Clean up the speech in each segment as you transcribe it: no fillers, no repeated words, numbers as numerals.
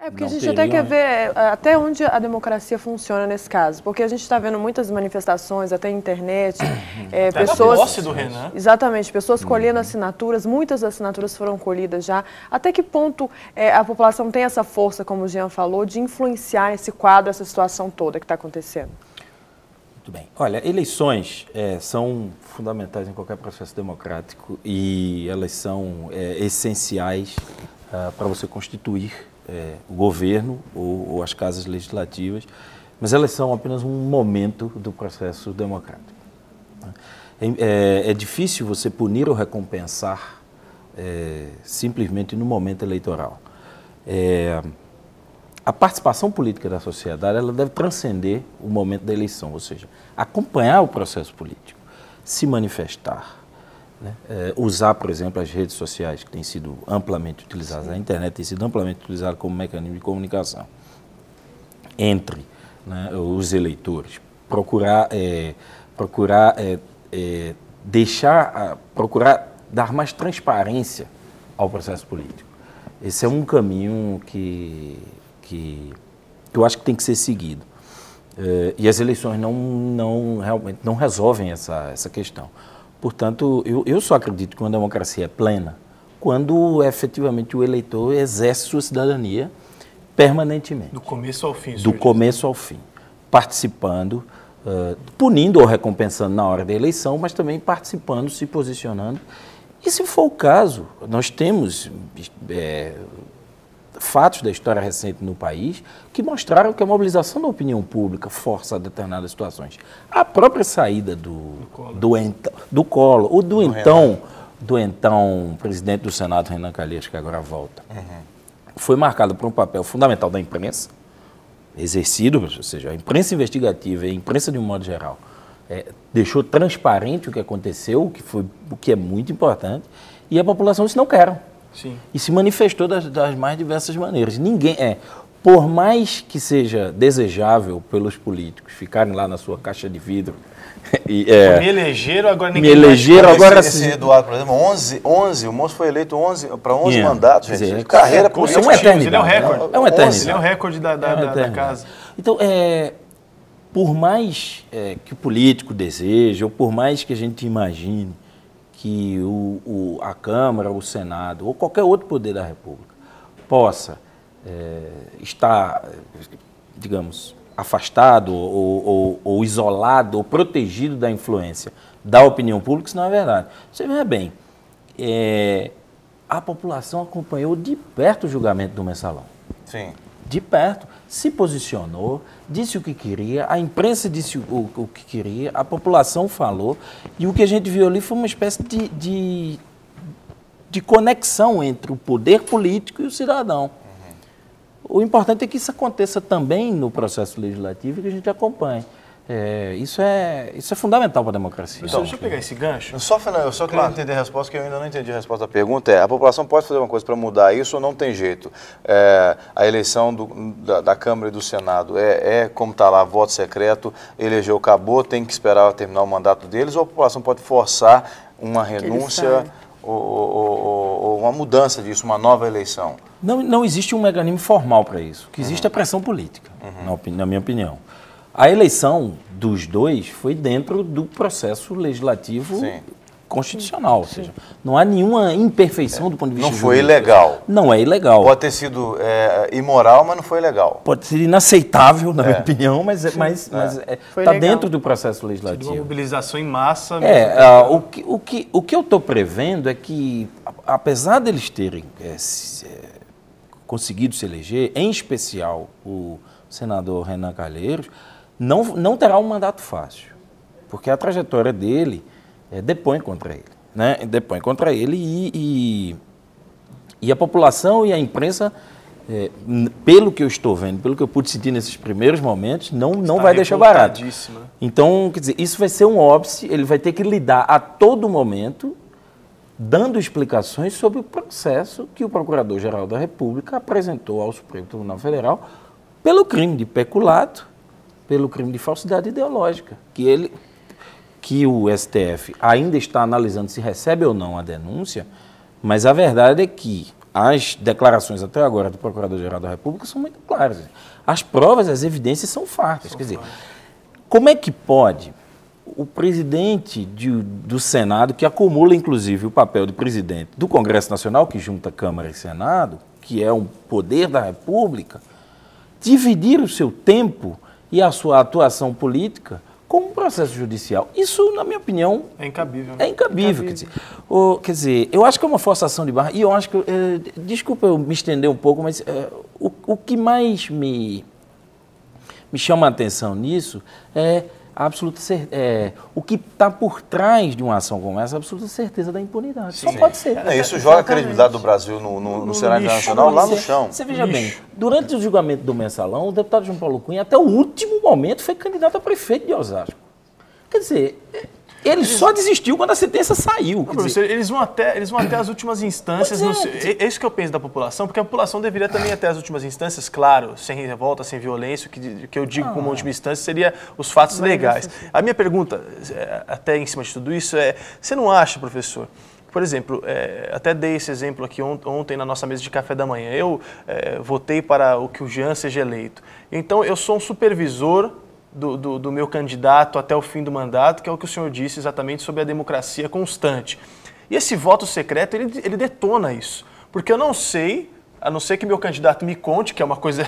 Porque a gente até quer ver até onde a democracia funciona nesse caso, porque a gente está vendo muitas manifestações, até na internet, pessoas... posse do Renan. Exatamente, pessoas colhendo assinaturas, muitas assinaturas foram colhidas já. Até que ponto a população tem essa força, como o Jean falou, de influenciar esse quadro, essa situação toda que está acontecendo? Muito bem. Olha, eleições são fundamentais em qualquer processo democrático e elas são essenciais para você constituir o governo ou as casas legislativas, mas elas são apenas um momento do processo democrático. É difícil você punir ou recompensar simplesmente no momento eleitoral. A participação política da sociedade ela deve transcender o momento da eleição, ou seja, acompanhar o processo político, se manifestar, né? Usar, por exemplo, as redes sociais que têm sido amplamente utilizadas, a internet tem sido amplamente utilizada como mecanismo de comunicação entre, né, os eleitores, procurar dar mais transparência ao processo político. Esse é um caminho que eu acho que tem que ser seguido. E as eleições realmente não resolvem essa questão. Portanto, eu só acredito que uma democracia é plena quando efetivamente o eleitor exerce sua cidadania permanentemente. Do começo ao fim. Do começo ao fim. Participando, punindo ou recompensando na hora da eleição, mas também participando, se posicionando. E se for o caso, nós temos fatos da história recente no país que mostraram que a mobilização da opinião pública força determinadas situações. A própria saída do Collor, ou do então presidente do Senado, Renan Calheiros, que agora volta, foi marcado por um papel fundamental da imprensa, exercido, ou seja, a imprensa investigativa e a imprensa de um modo geral, deixou transparente o que aconteceu, o que é muito importante, e a população disse não quero. Sim. E se manifestou das mais diversas maneiras. Por mais que seja desejável pelos políticos ficarem lá na sua caixa de vidro. Me elegeram, agora ninguém esse Eduardo, por exemplo, 11, o moço foi eleito para 11 mandatos, gente. Dizer, carreira política. É uma eternidade. Ele é o recorde. É uma eternidade. Ele é o recorde da casa. Então, por mais que o político deseje, ou por mais que a gente imagine que a Câmara, o Senado, ou qualquer outro poder da República possa estar, digamos, afastado ou isolado ou protegido da influência da opinião pública, isso não é verdade. Você veja bem, a população acompanhou de perto o julgamento do Mensalão. Sim. De perto, se posicionou, disse o que queria, a imprensa disse o que queria, a população falou, e o que a gente viu ali foi uma espécie de conexão entre o poder político e o cidadão. O importante é que isso aconteça também no processo legislativo e que a gente acompanhe. Isso é fundamental para a democracia. Então, deixa eu pegar esse gancho. Eu só queria entender a resposta, que eu ainda não entendi a resposta da pergunta. A população pode fazer uma coisa para mudar isso ou não tem jeito? A eleição da Câmara e do Senado como está lá, voto secreto, elegeu, acabou, tem que esperar terminar o mandato deles, ou a população pode forçar uma renúncia ou uma mudança disso, uma nova eleição? Não existe um mecanismo formal para isso. O que existe é pressão política, na minha opinião. A eleição dos dois foi dentro do processo legislativo constitucional, ou seja, não há nenhuma imperfeição do ponto de vista jurídico. Não foi jurídico. ilegal. Não é ilegal. Pode ter sido imoral, mas não foi legal. Pode ser inaceitável, na minha opinião, mas está dentro do processo legislativo. Uma mobilização em massa. O que eu estou prevendo é que, apesar deles terem conseguido se eleger, em especial o senador Renan Calheiros, não terá um mandato fácil, porque a trajetória dele depõe contra ele, né? Depõe contra ele e a população e a imprensa, pelo que eu estou vendo, pelo que eu pude sentir nesses primeiros momentos, não vai deixar barato. Então, quer dizer, isso vai ser um óbice, ele vai ter que lidar a todo momento dando explicações sobre o processo que o Procurador-Geral da República apresentou ao Supremo Tribunal Federal pelo crime de peculato, pelo crime de falsidade ideológica, que o STF ainda está analisando se recebe ou não a denúncia, mas a verdade é que as declarações até agora do Procurador-Geral da República são muito claras. As provas, as evidências são fartas. Quer dizer, como é que pode o presidente do Senado, que acumula inclusive o papel de presidente do Congresso Nacional, que junta Câmara e Senado, que é um poder da República, dividir o seu tempo e a sua atuação política com um processo judicial? Isso, na minha opinião... É incabível. Né? É incabível. Quer dizer, eu acho que é uma forçação de barra, e eu acho que... desculpa eu me estender um pouco, mas o que mais me chama a atenção nisso é a absoluta o que está por trás de uma ação como essa, a absoluta certeza da impunidade. Sim. Só pode ser. Isso joga a credibilidade do Brasil no cenário internacional lá no chão. Você veja bem, durante o julgamento do Mensalão, o deputado João Paulo Cunha, até o último momento, foi candidato a prefeito de Osasco. Quer dizer, ele só desistiu quando a sentença saiu. Não, professor, eles vão até as últimas instâncias. É isso que eu penso da população, porque a população deveria também ir até as últimas instâncias, claro, sem revolta, sem violência, o que eu digo como última instância seria os fatos legais. A minha pergunta, até em cima de tudo isso, você não acha, professor, por exemplo, até dei esse exemplo aqui ontem na nossa mesa de café da manhã, eu votei para que o Jean seja eleito. Então, eu sou um supervisor do meu candidato até o fim do mandato, que é o que o senhor disse exatamente sobre a democracia constante. E esse voto secreto, ele detona isso. Porque eu não sei, a não ser que meu candidato me conte, que é uma coisa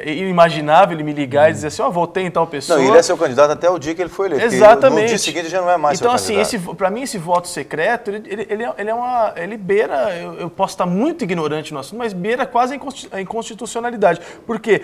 inimaginável, ele me ligar e dizer assim, votei em tal pessoa. Não, ele é seu candidato até o dia que ele foi eleito. Exatamente. No dia seguinte já não é mais então, seu candidato. Assim, para mim, esse voto secreto, ele beira, eu posso estar muito ignorante no assunto, mas beira quase a inconstitucionalidade. Porque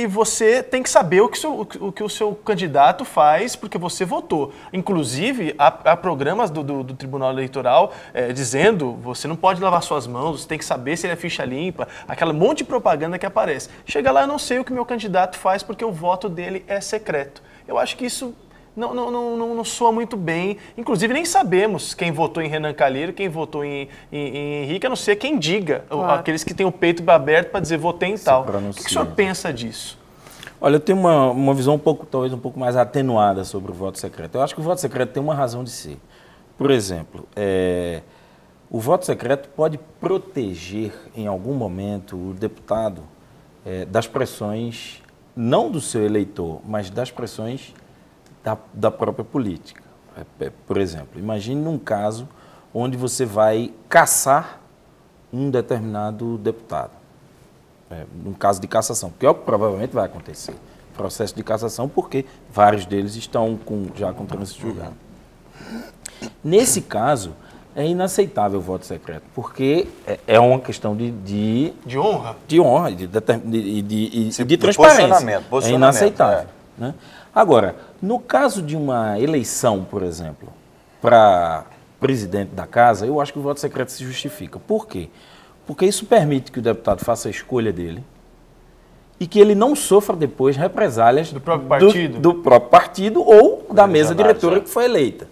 você tem que saber o que o seu candidato faz, porque você votou. Inclusive, há programas do Tribunal Eleitoral dizendo, você não pode lavar suas mãos, você tem que saber se ele é ficha limpa, aquela monte de propaganda que aparece. Chega lá, eu não sei o que meu candidato faz porque o voto dele é secreto. Eu acho que isso não soa muito bem. Inclusive, nem sabemos quem votou em Renan Calheiro, quem votou em Henrique, a não ser quem diga, aqueles que têm o peito aberto para dizer votei em tal. O que o senhor pensa disso? Olha, eu tenho uma visão talvez um pouco mais atenuada sobre o voto secreto. Eu acho que o voto secreto tem uma razão de ser. Por exemplo, o voto secreto pode proteger, em algum momento, o deputado das pressões, não do seu eleitor, mas das pressões da própria política. Por exemplo, imagine num caso onde você vai caçar um determinado deputado. Num caso de cassação, que é o que provavelmente vai acontecer. Processo de cassação, porque vários deles estão já com trânsito julgado. Nesse caso, é inaceitável o voto secreto, porque é uma questão de honra. De honra e de transparência. É inaceitável. Né? Agora, no caso de uma eleição, por exemplo, para presidente da casa, eu acho que o voto secreto se justifica. Por quê? Porque isso permite que o deputado faça a escolha dele e que ele não sofra depois represálias do próprio partido, do próprio partido ou da mesa diretora que foi eleita.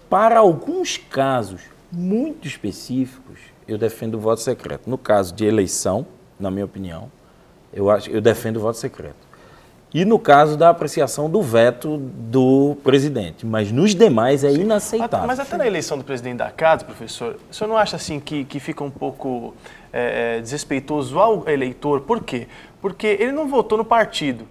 Para alguns casos muito específicos, eu defendo o voto secreto. No caso de eleição, na minha opinião, eu defendo o voto secreto. E no caso da apreciação do veto do presidente. Mas nos demais é inaceitável. Mas até na eleição do presidente da casa, professor, o senhor não acha assim que fica um pouco desrespeitoso ao eleitor? Por quê? Porque ele não votou no partido.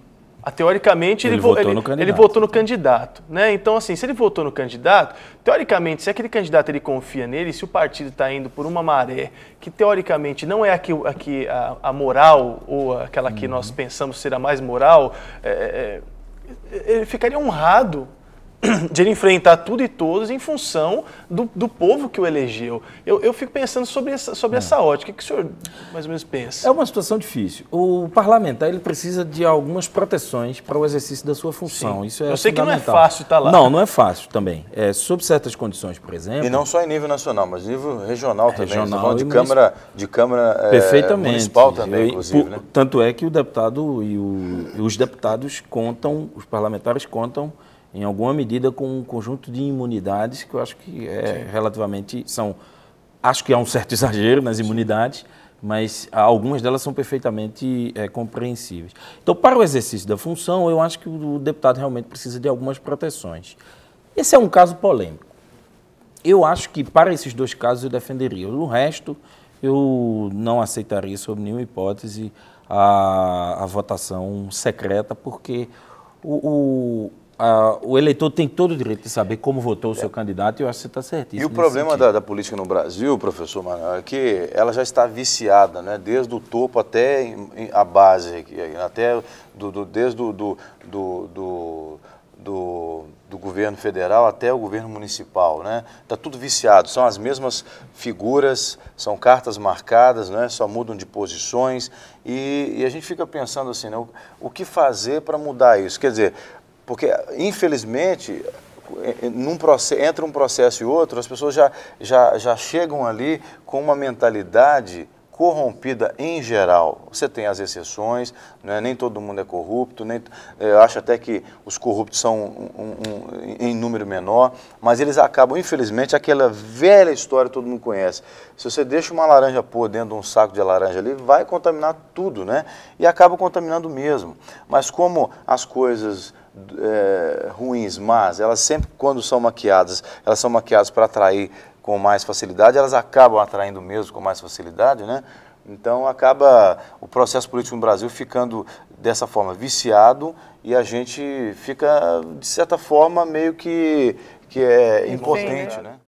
Teoricamente, ele votou no candidato. Né? Então, assim, se ele votou no candidato, teoricamente, se aquele candidato ele confia nele, se o partido está indo por uma maré que, teoricamente, não é a moral ou aquela que nós pensamos ser a mais moral, ele ficaria honrado de ele enfrentar tudo e todos em função do povo que o elegeu. Eu fico pensando sobre essa ótica. O que o senhor mais ou menos pensa? É uma situação difícil. O parlamentar ele precisa de algumas proteções para o exercício da sua função. Isso é Eu sei que não é fácil estar lá. Não é fácil também. Sob certas condições, por exemplo... E não só em nível nacional, mas em nível regional também. Regional de câmara perfeitamente. Municipal também, inclusive. Né? Tanto é que o deputado e os deputados contam, os parlamentares contam, em alguma medida, com um conjunto de imunidades que eu acho que relativamente acho que há um certo exagero nas imunidades, mas algumas delas são perfeitamente compreensíveis. Então, para o exercício da função, eu acho que o deputado realmente precisa de algumas proteções. Esse é um caso polêmico. Eu acho que para esses dois casos eu defenderia. O resto, eu não aceitaria sob nenhuma hipótese a votação secreta, porque o eleitor tem todo o direito de saber como votou o seu candidato, e eu acho que você está certíssimo. E o problema da política no Brasil, professor Manuel, é que ela já está viciada, né? Desde o topo até a base, até desde do governo federal até o governo municipal, né? Está tudo viciado, são as mesmas figuras, são cartas marcadas, né? Só mudam de posições, e a gente fica pensando assim, né? O que fazer para mudar isso? Quer dizer, porque, infelizmente, entre um processo e outro, as pessoas já chegam ali com uma mentalidade corrompida em geral. Você tem as exceções, né? Nem todo mundo é corrupto, eu acho até que os corruptos são em número menor, mas eles acabam, infelizmente, aquela velha história que todo mundo conhece. Se você deixa uma laranja podre dentro de um saco de laranja ali, vai contaminar tudo, né? E acaba contaminando mesmo. Mas como as coisas ruins, más, elas sempre, quando são maquiadas, elas são maquiadas para atrair com mais facilidade, elas acabam atraindo mesmo com mais facilidade, né? Então acaba o processo político no Brasil ficando dessa forma viciado, e a gente fica, de certa forma, meio que impotente, né?